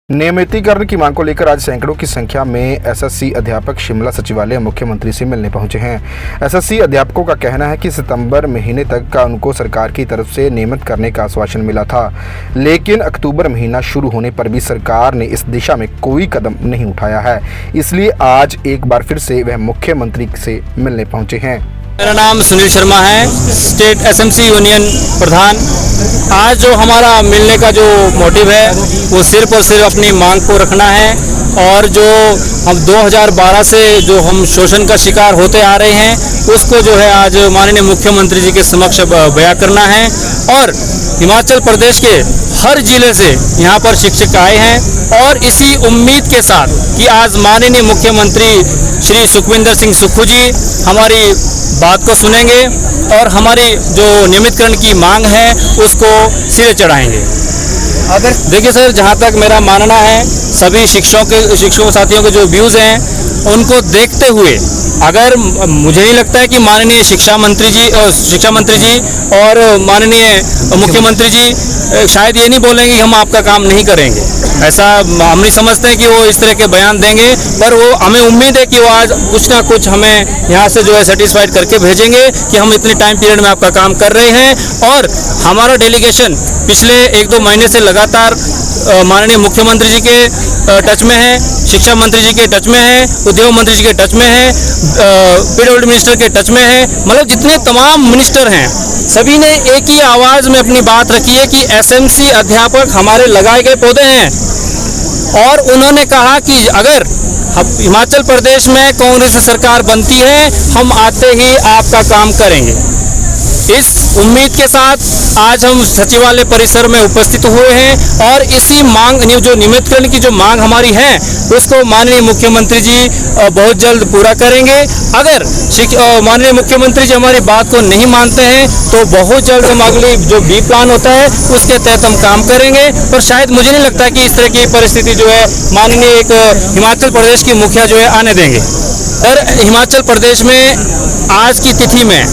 नियमितीकरण की मांग को लेकर आज सैकड़ों की संख्या में एसएससी अध्यापक शिमला सचिवालय मुख्यमंत्री से मिलने पहुंचे हैं। एसएससी अध्यापकों का कहना है कि सितंबर महीने तक का उनको सरकार की तरफ से नियमित करने का आश्वासन मिला था, लेकिन अक्टूबर महीना शुरू होने पर भी सरकार ने इस दिशा में कोई कदम नहीं उठाया है। इसलिए आज एक बार फिर से वह मुख्यमंत्री से मिलने पहुँचे हैं। मेरा नाम सुनील शर्मा है, स्टेट एसएमसी यूनियन प्रधान। आज जो हमारा मिलने का जो मोटिव है वो सिर्फ और सिर्फ अपनी मांग को रखना है और जो हम 2012 से जो हम शोषण का शिकार होते आ रहे हैं उसको जो है आज माननीय मुख्यमंत्री जी के समक्ष बयां करना है। और हिमाचल प्रदेश के हर जिले से यहाँ पर शिक्षक आए हैं और इसी उम्मीद के साथ कि आज माननीय मुख्यमंत्री श्री सुखविंदर सिंह सुक्खू जी हमारी बात को सुनेंगे और हमारी जो नियमितकरण की मांग है उसको सिरे चढ़ाएंगे। अगर देखिए सर, जहाँ तक मेरा मानना है सभी शिक्षकों साथियों के जो व्यूज़ हैं उनको देखते हुए अगर मुझे नहीं लगता है कि माननीय शिक्षा मंत्री जी और माननीय मुख्यमंत्री जी शायद ये नहीं बोलेंगे कि हम आपका काम नहीं करेंगे। ऐसा हम नहीं समझते हैं कि वो इस तरह के बयान देंगे, पर वो हमें उम्मीद है कि वो आज कुछ ना कुछ हमें यहाँ से जो है सेटिस्फाइड करके भेजेंगे कि हम इतने टाइम पीरियड में आपका काम कर रहे हैं। और हमारा डेलीगेशन पिछले 1-2 महीने से लगातार माननीय मुख्यमंत्री जी के टच में है, शिक्षा मंत्री जी के टच में है, उद्योग मंत्री जी के टच में है, पीडब्ल्यूडी मिनिस्टर के टच में है। मतलब जितने तमाम मिनिस्टर हैं सभी ने एक ही आवाज़ में अपनी बात रखी है कि एसएमसी अध्यापक हमारे लगाए गए पौधे हैं। और उन्होंने कहा कि अगर हिमाचल प्रदेश में कांग्रेस सरकार बनती है हम आते ही आपका काम करेंगे। इस उम्मीद के साथ आज हम सचिवालय परिसर में उपस्थित हुए हैं और इसी मांग जो नियमितकरण की जो मांग हमारी है उसको माननीय मुख्यमंत्री जी बहुत जल्द पूरा करेंगे। अगर माननीय मुख्यमंत्री जी हमारी बात को नहीं मानते हैं तो बहुत जल्द हम अगली जो बी प्लान होता है उसके तहत हम काम करेंगे। पर शायद मुझे नहीं लगता कि इस तरह की परिस्थिति जो है माननीय एक हिमाचल प्रदेश की मुखिया जो है आने देंगे। और हिमाचल प्रदेश में आज की तिथि में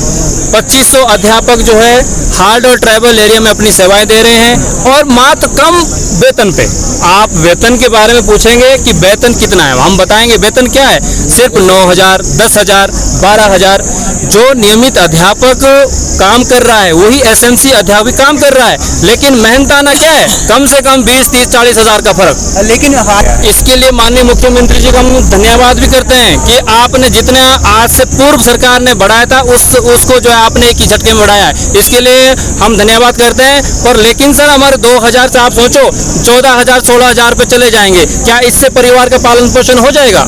2500 अध्यापक जो है हार्ड और ट्राइबल एरिया में अपनी सेवाएं दे रहे हैं और मात्र कम वेतन पे। आप वेतन के बारे में पूछेंगे कि वेतन कितना है, हम बताएंगे वेतन क्या है। सिर्फ 9,000, 10,000, 12,000 जो नियमित अध्यापक काम कर रहा है वही एसएमसी अध्यापक काम कर रहा है, लेकिन मेहनताना क्या है, कम से कम 20, 30, 40 हज़ार का फर्क। लेकिन इसके लिए माननीय मुख्यमंत्री जी को हम धन्यवाद भी करते हैं कि आपने जितना आज से पूर्व सरकार ने बढ़ाया था उसको जो है आपने एक ही झटके में बढ़ाया है, इसके लिए हम धन्यवाद करते हैं। पर लेकिन सर हमारे 2,000 से आप सोचो 14,000, 16,000 पे चले जाएंगे, क्या इससे परिवार का पालन पोषण हो जाएगा?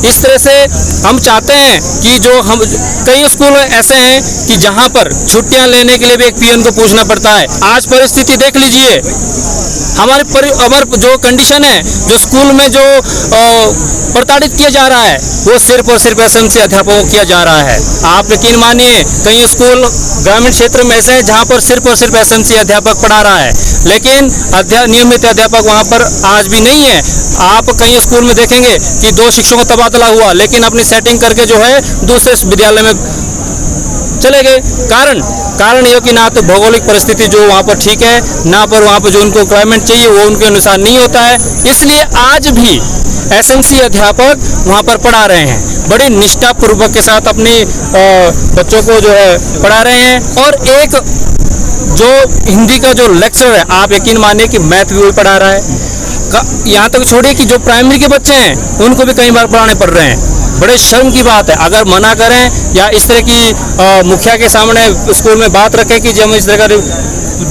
इस तरह से हम चाहते हैं कि जो हम कई स्कूल ऐसे हैं कि जहां पर छुट्टियां लेने के लिए भी एक पीएन को पूछना पड़ता है। आज परिस्थिति देख लीजिए, हमारे जो कंडीशन है, जो स्कूल में जो प्रताड़ित किया जा रहा है वो सिर्फ और सिर्फ एसएमसी अध्यापकों को किया जा रहा है। आप यकीन मानिए कई स्कूल ग्रामीण क्षेत्र में ऐसे हैं जहां पर सिर्फ और सिर्फ एसएमसी अध्यापक पढ़ा रहा है, लेकिन नियमित अध्यापक वहां पर आज भी नहीं है। आप कई स्कूल में देखेंगे कि 2 शिक्षकों का तबादला हुआ लेकिन अपनी सेटिंग करके जो है दूसरे विद्यालय में चले गए। कारण यह कि ना तो भौगोलिक परिस्थिति जो वहाँ पर ठीक है, ना पर वहाँ पर जो उनको रिक्वायरमेंट चाहिए वो उनके अनुसार नहीं होता है। इसलिए आज भी एसएमसी अध्यापक वहाँ पर पढ़ा रहे हैं, बड़ी निष्ठापूर्वक के साथ अपने बच्चों को जो है पढ़ा रहे हैं। और एक जो हिंदी का जो लेक्चर है, आप यकीन मानिए कि मैथ भी वही पढ़ा रहा है। यहाँ तक छोड़िए कि जो प्राइमरी के बच्चे हैं उनको भी कई बार पढ़ाने पड़ रहे हैं। बड़े शर्म की बात है अगर मना करें या इस तरह की मुखिया के सामने स्कूल में बात रखें कि जब इस तरह का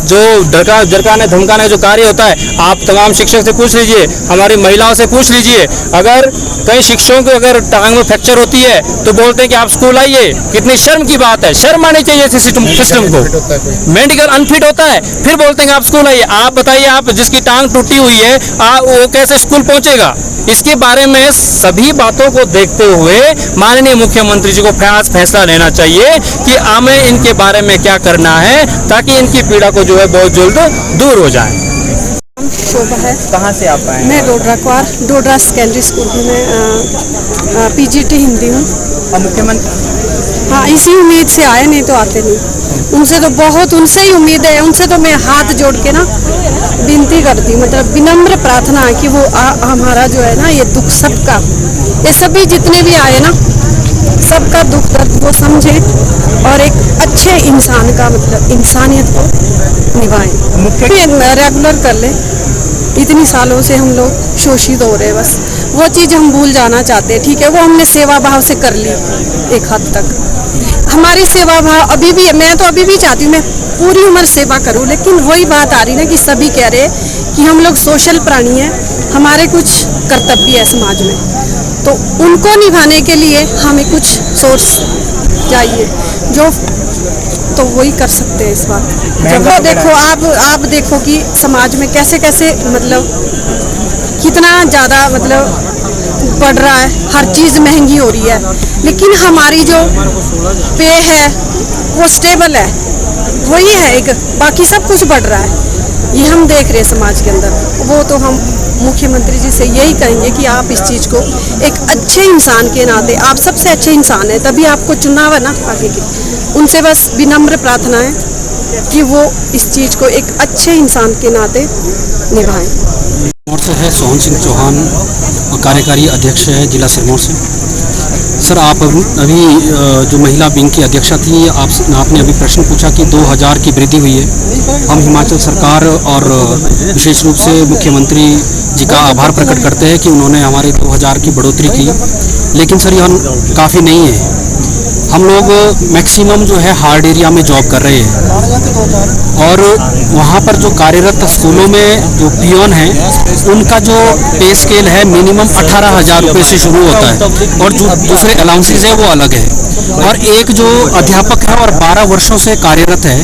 जो डरकाने धमकाने जो कार्य होता है। आप तमाम शिक्षक से पूछ लीजिए, हमारी महिलाओं से पूछ लीजिए, अगर कई शिक्षकों को अगर टांग में फ्रैक्चर होती है तो बोलते हैं कि आप स्कूल आइए। कितनी शर्म की बात है, शर्म आनी चाहिए इस सिस्टम को। मेडिकल अनफिट होता है फिर बोलते हैं आप स्कूल आइए। आप बताइए, आप जिसकी टांग टूटी हुई है वो कैसे स्कूल पहुंचेगा? इसके बारे में सभी बातों को देखते हुए माननीय मुख्यमंत्री जी को फैसला लेना चाहिए कि हमें इनके बारे में क्या करना है ताकि इनकी पीड़ा को जो है बहुत जल्द दूर हो जाए। शोभा है। कहाँ से आप आए? मैं डोडरा सेकेंडरी स्कूल में पीजीटी हिंदी हूँ। मुख्यमंत्री हाँ, इसी उम्मीद से आए, नहीं तो आते नहीं। उनसे तो बहुत, उनसे ही उम्मीद है, उनसे तो मैं हाथ जोड़ के ना विनती करती हूँ, मतलब विनम्र प्रार्थना है कि वो हमारा जो है ना ये दुख सबका, ये सभी जितने भी आए ना सबका दुख दर्द वो समझे और एक अच्छे इंसान का मतलब इंसानियत को निभाएं, रेगुलर कर ले। इतनी सालों से हम लोग शोषित हो रहे हैं, बस वो चीज़ हम भूल जाना चाहते हैं। ठीक है, वो हमने सेवा भाव से कर ली एक हद तक, हमारी सेवा भाव अभी भी है। मैं तो अभी भी चाहती हूँ मैं पूरी उम्र सेवा करूँ, लेकिन वही बात आ रही ना कि सभी कह रहे हैं कि हम लोग सोशल प्राणी हैं, हमारे कुछ कर्तव्य है समाज में, तो उनको निभाने के लिए हमें कुछ सोर्स चाहिए, जो तो वही कर सकते हैं इस बात। जब वो देखो आप देखो कि समाज में कैसे कैसे मतलब कितना ज़्यादा मतलब बढ़ रहा है, हर चीज़ महंगी हो रही है, लेकिन हमारी जो पे है वो स्टेबल है, वही है एक, बाकी सब कुछ बढ़ रहा है। ये हम देख रहे हैं समाज के अंदर। वो तो हम मुख्यमंत्री जी से यही कहेंगे कि आप इस चीज़ को एक अच्छे इंसान के नाते, आप सबसे अच्छे इंसान हैं, तभी आपको चुनाव है ना आगे की। उनसे बस विनम्र प्रार्थना है कि वो इस चीज़ को एक अच्छे इंसान के नाते निभाएं। सिरमौर से है सोहन सिंह चौहान, कार्यकारी अध्यक्ष है जिला सिरमौर से। सर, आप अभी जो महिला विंग की अध्यक्षा थी, आपने अभी प्रश्न पूछा कि 2000 की वृद्धि हुई है। हम हिमाचल सरकार और विशेष रूप से मुख्यमंत्री जी का आभार प्रकट करते हैं कि उन्होंने हमारे 2000 की बढ़ोतरी की, लेकिन सर यह काफ़ी नहीं है। हम लोग मैक्सिमम जो है हार्ड एरिया में जॉब कर रहे हैं और वहाँ पर जो कार्यरत स्कूलों में जो पियोन हैं उनका जो पे स्केल है मिनिमम 18,000 रुपये से शुरू होता है और जो दूसरे अलाउंसेस है वो अलग है। और एक जो अध्यापक है और 12 वर्षों से कार्यरत है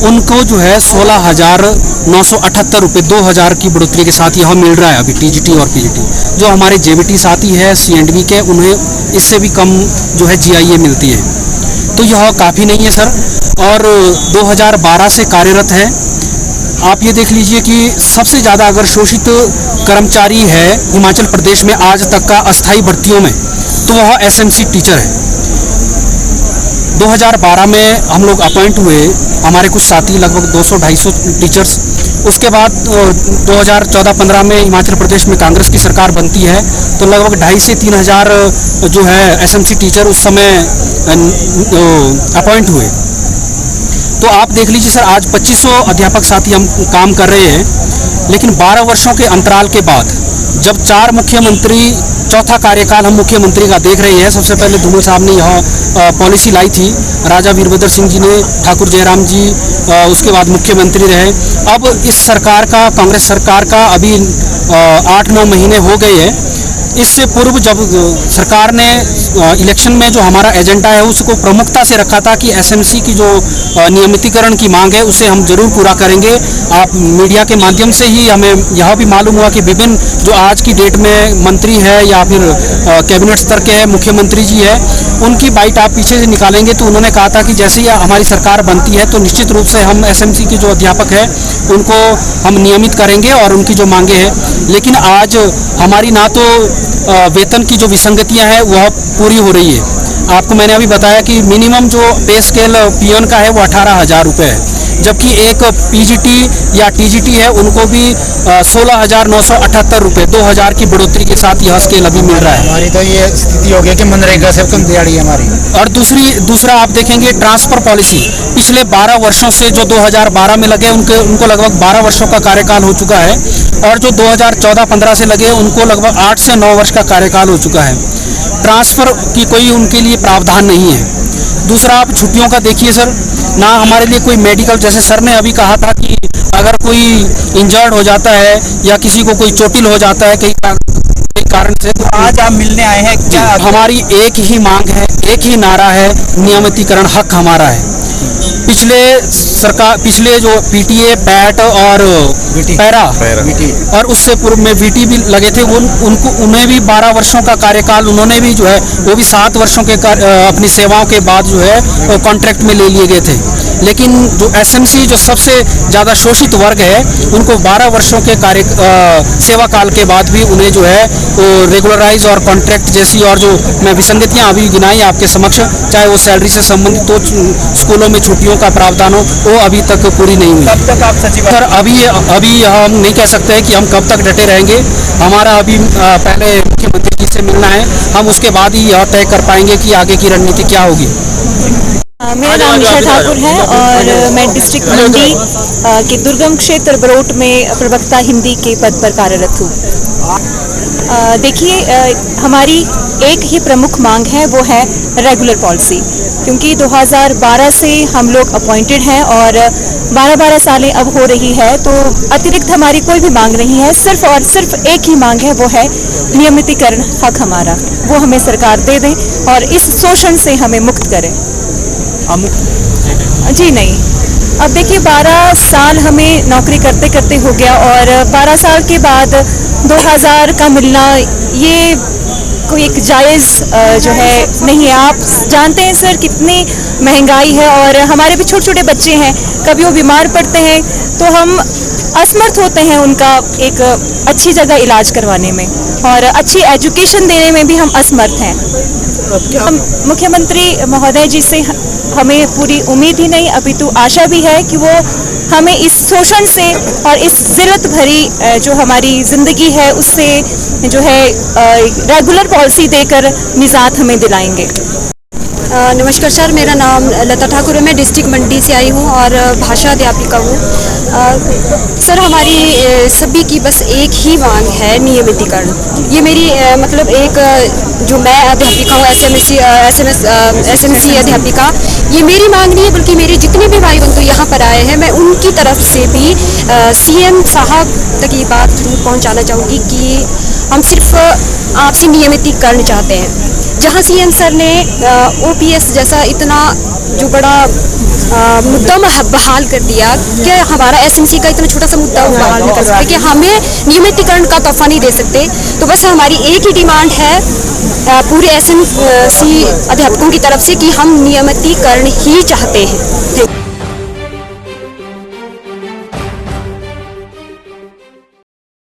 उनको जो है 16,978 रुपये 2000 की बढ़ोतरी के साथ यह मिल रहा है अभी टीजीटी और पीजीटी। जो हमारे जेबीटी साथी है सीएंडवी के, उन्हें इससे भी कम जो है जीआईए मिलती है, तो यह काफ़ी नहीं है सर। और 2012 से कार्यरत है। आप ये देख लीजिए कि सबसे ज़्यादा अगर शोषित कर्मचारी है हिमाचल प्रदेश में आज तक का अस्थायी भर्तियों में, तो वह एसएमसी टीचर है। 2012 में हम लोग अपॉइंट हुए, हमारे कुछ साथी लगभग 200-250 टीचर्स। उसके बाद 2014-15 में हिमाचल प्रदेश में कांग्रेस की सरकार बनती है, तो लगभग 2,500 से 3,000 जो है एसएमसी टीचर उस समय अपॉइंट हुए। तो आप देख लीजिए सर, आज 2500 अध्यापक साथी हम काम कर रहे हैं, लेकिन 12 वर्षों के अंतराल के बाद जब 4 मुख्यमंत्री, चौथा कार्यकाल हम मुख्यमंत्री का देख रहे हैं। सबसे पहले धूमल साहब ने यह पॉलिसी लाई थी, राजा वीरभद्र सिंह जी ने, ठाकुर जयराम जी उसके बाद मुख्यमंत्री रहे। अब इस सरकार का, कांग्रेस सरकार का अभी 8-9 महीने हो गए हैं। इससे पूर्व जब सरकार ने इलेक्शन में जो हमारा एजेंडा है उसको प्रमुखता से रखा था कि एसएमसी की जो नियमितीकरण की मांग है उसे हम जरूर पूरा करेंगे। आप मीडिया के माध्यम से ही हमें यह भी मालूम हुआ कि विभिन्न जो आज की डेट में मंत्री है या फिर कैबिनेट स्तर के हैं, मुख्यमंत्री जी है, उनकी बाइट आप पीछे से निकालेंगे तो उन्होंने कहा था कि जैसे ही हमारी सरकार बनती है तो निश्चित रूप से हम एसएमसी के जो अध्यापक हैं उनको हम नियमित करेंगे और उनकी जो मांगे हैं। लेकिन आज हमारी ना तो वेतन की जो विसंगतियां हैं वह पूरी हो रही है। आपको मैंने अभी बताया कि मिनिमम जो पे स्केल पियोन का है वो 18,000 रुपये है, जबकि एक पीजीटी या टीजीटी है उनको भी 16,978 रुपये 2000 की बढ़ोतरी के साथ यह स्केल अभी मिल रहा है। हमारी तो ये स्थिति हो गई कि मनरेगा से कम दिहाड़ी है हमारी। और दूसरा आप देखेंगे ट्रांसफ़र पॉलिसी, पिछले 12 वर्षों से जो 2012 में लगे उनको लगभग 12 वर्षों का कार्यकाल हो चुका है, और जो 2014-15 से लगे उनको लगभग 8 से 9 वर्ष का कार्यकाल हो चुका है। ट्रांसफ़र की कोई उनके लिए प्रावधान नहीं है। दूसरा आप छुट्टियों का देखिए सर, ना हमारे लिए कोई मेडिकल, जैसे सर ने अभी कहा था कि अगर कोई इंजर्ड हो जाता है या किसी को कोई चोटिल हो जाता है कई कारण से, तो आज आप मिलने आए हैं क्या? हमारी एक ही मांग है, एक ही नारा है, नियमितीकरण हक हमारा है। पिछले जो पीटीए, पैट और पैरा और उससे पूर्व में वीटी भी लगे थे, उन्हें भी 12 वर्षों का कार्यकाल, उन्होंने भी जो है वो भी 7 वर्षों के अपनी सेवाओं के बाद जो है कॉन्ट्रैक्ट में ले लिए गए थे। लेकिन जो एसएमसी जो सबसे ज़्यादा शोषित वर्ग है उनको 12 वर्षों के सेवा काल के बाद भी उन्हें जो है वो रेगुलराइज और कॉन्ट्रैक्ट जैसी और जो मैं विसंगतियाँ अभी गिनाई आपके समक्ष, चाहे वो सैलरी से संबंधित हो, स्कूलों में छुट्टियों का प्रावधान हो, वो अभी तक पूरी नहीं हुई। कब तक आप सचिव? सर अभी हम नहीं कह सकते हैं कि हम कब तक डटे रहेंगे। हमारा अभी पहले मुख्यमंत्री जी से मिलना है, हम उसके बाद ही यह तय कर पाएंगे कि आगे की रणनीति क्या होगी। मेरा नाम निशा ठाकुर है और मैं डिस्ट्रिक्ट मंडी के दुर्गम क्षेत्र बरोट में प्रवक्ता हिंदी के पद पर कार्यरत हूँ। देखिए, हमारी एक ही प्रमुख मांग है, वो है रेगुलर पॉलिसी, क्योंकि 2012 से हम लोग अपॉइंटेड हैं और 12 सालें अब हो रही है, तो अतिरिक्त हमारी कोई भी मांग नहीं है। सिर्फ और सिर्फ एक ही मांग है, वो है नियमितीकरण हक हमारा, वो हमें सरकार दे दें और इस शोषण से हमें मुक्त करें। जी नहीं, अब देखिए 12 साल हमें नौकरी करते करते हो गया और 12 साल के बाद 2000 का मिलना ये कोई एक जायज़ जो है नहीं है। आप जानते हैं सर कितनी महंगाई है और हमारे भी छोटे छोटे बच्चे हैं, कभी वो बीमार पड़ते हैं तो हम असमर्थ होते हैं उनका एक अच्छी जगह इलाज करवाने में और अच्छी एजुकेशन देने में भी हम असमर्थ हैं। मुख्यमंत्री महोदय जी से हमें पूरी उम्मीद ही नहीं अपितु आशा भी है कि वो हमें इस शोषण से और इस जिल्लत भरी जो हमारी ज़िंदगी है उससे जो है रेगुलर पॉलिसी देकर निजात हमें दिलाएंगे। नमस्कार सर, मेरा नाम लता ठाकुर है, मैं डिस्ट्रिक्ट मंडी से आई हूँ और भाषा अध्यापिका हूँ। सर, हमारी सभी की बस एक ही मांग है, नियमितीकरण। ये मेरी मतलब एक जो मैं अध्यापिका हूँ एसएमसी अध्यापिका, ये मेरी मांग नहीं है बल्कि मेरे जितने भी भाई बंधु यहाँ पर आए हैं, मैं उनकी तरफ से भी सीएम साहब तक ये बात जरूर पहुँचाना चाहूँगी कि हम सिर्फ आपसी नियमितीकरण चाहते हैं। जहाँ सीएम सर ने ओपीएस जैसा इतना जो बड़ा मुद्दा बहाल कर दिया, क्या हमारा एसएमसी का इतना छोटा सा मुद्दा बहाल नहीं कर सकते कि हमें नियमितीकरण का तोहफा नहीं दे सकते? तो बस हमारी एक ही डिमांड है पूरे एसएमसी अध्यापकों की तरफ से कि हम नियमितीकरण ही चाहते हैं।